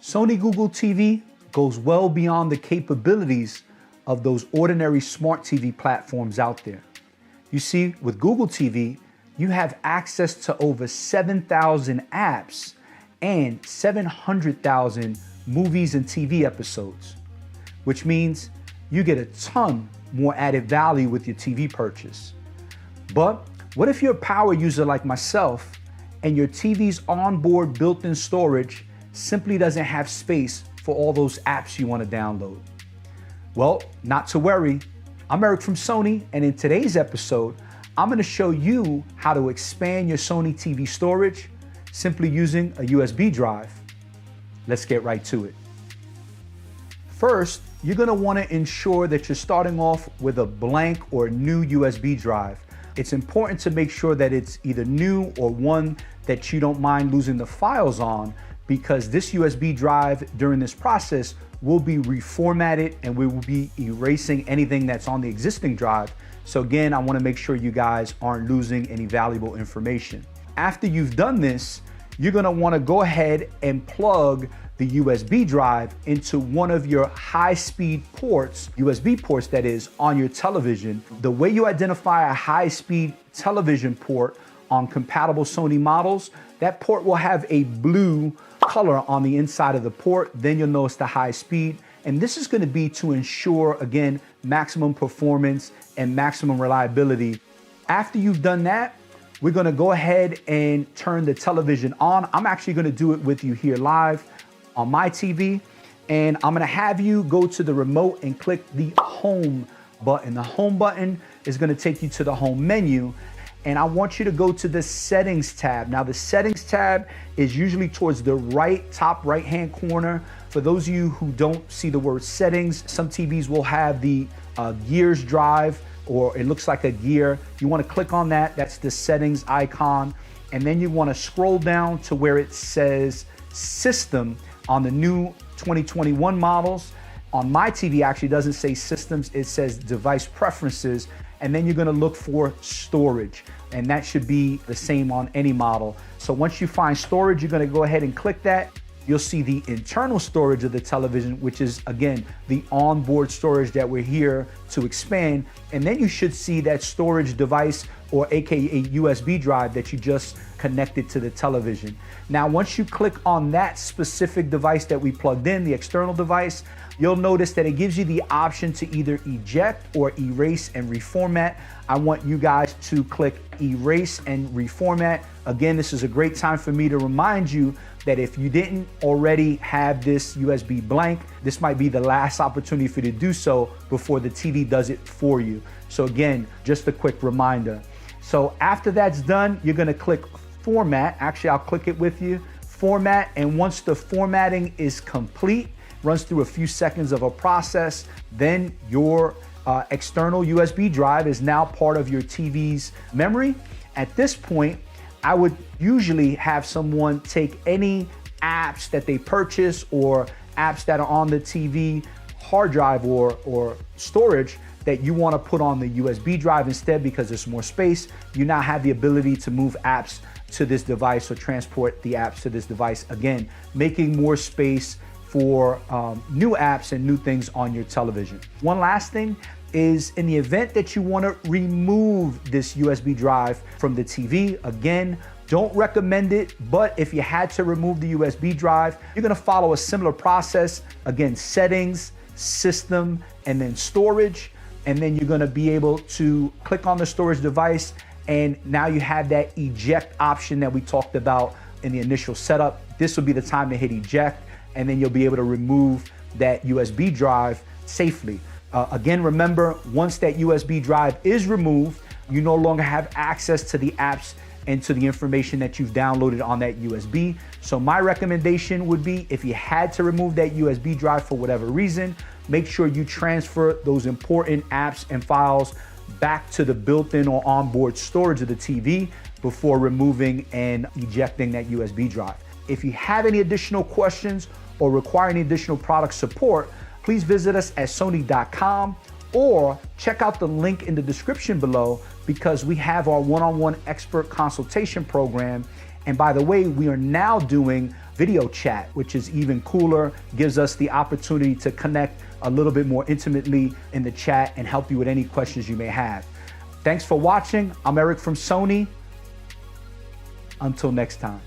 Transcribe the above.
Sony Google TV goes well beyond the capabilities of those ordinary smart TV platforms out there. You see, with Google TV, you have access to over 7,000 apps and 700,000 movies and TV episodes, which means you get a ton more added value with your TV purchase. But what if you're a power user like myself and your TV's onboard built-in storage simply doesn't have space for all those apps you want to download? Well, not to worry. I'm Eric from Sony, and in today's episode, I'm going to show you how to expand your Sony TV storage simply using a USB drive. Let's get right to it. First, you're going to want to ensure that you're starting off with a blank or new USB drive. It's important to make sure that it's either new or one that you don't mind losing the files on, because this USB drive during this process will be reformatted and we will be erasing anything that's on the existing drive. So again, I want to make sure you guys aren't losing any valuable information. After you've done this, you're going to want to go ahead and plug the USB drive into one of your high-speed ports, USB ports that is, on your television. The way you identify a high-speed television port on compatible Sony models, that port will have a blue color on the inside of the port. Then you'll know it's the high speed. And this is going to be to ensure, again, maximum performance and maximum reliability. After you've done that, we're going to go ahead and turn the television on. I'm actually going to do it with you here live on my TV. And I'm going to have you go to the remote and click the home button. The home button is going to take you to the home menu. And I want you to go to the settings tab. Now the settings tab is usually towards the top right-hand corner. For those of you who don't see the word settings, some TVs will have the gears drive, or it looks like a gear. You want to click on that. That's the settings icon. And then you want to scroll down to where it says system on the new 2021 models. On my TV, actually doesn't say systems, it says device preferences. And then you're going to look for storage, and that should be the same on any model. So once you find storage, you're going to go ahead and click that. You'll see the internal storage of the television, which is, again, the onboard storage that we're here to expand. And then you should see that storage device, or AKA USB drive, that you just connected to the television. Now, once you click on that specific device that we plugged in, the external device, you'll notice that it gives you the option to either eject or erase and reformat. I want you guys to click erase and reformat. Again, this is a great time for me to remind you that if you didn't already have this USB blank, this might be the last opportunity for you to do so before the TV does it for you. So again, just a quick reminder. So after that's done, you're gonna click format. Actually, I'll click it with you, format. And once the formatting is complete, runs through a few seconds of a process, then your external USB drive is now part of your TV's memory. At this point, I would usually have someone take any apps that they purchase or apps that are on the TV hard drive or storage that you want to put on the USB drive instead, because there's more space. You now have the ability to move apps to this device or transport the apps to this device, again, making more space for new apps and new things on your television. One last thing is, in the event that you want to remove this USB drive from the TV, again, don't recommend it, but if you had to remove the USB drive, you're going to follow a similar process. Again, settings, system, and then storage. And then you're going to be able to click on the storage device, and now you have that eject option that we talked about in the initial setup. This will be the time to hit eject, and then you'll be able to remove that USB drive safely. Again, remember, once that USB drive is removed, you no longer have access to the apps and to the information that you've downloaded on that USB. So my recommendation would be, if you had to remove that USB drive for whatever reason, make sure you transfer those important apps and files back to the built-in or onboard storage of the TV before removing and ejecting that USB drive. If you have any additional questions or require any additional product support, please visit us at sony.com or check out the link in the description below, because we have our one-on-one expert consultation program. And by the way, we are now doing video chat, which is even cooler, gives us the opportunity to connect a little bit more intimately in the chat and help you with any questions you may have. Thanks for watching. I'm Eric from Sony. Until next time.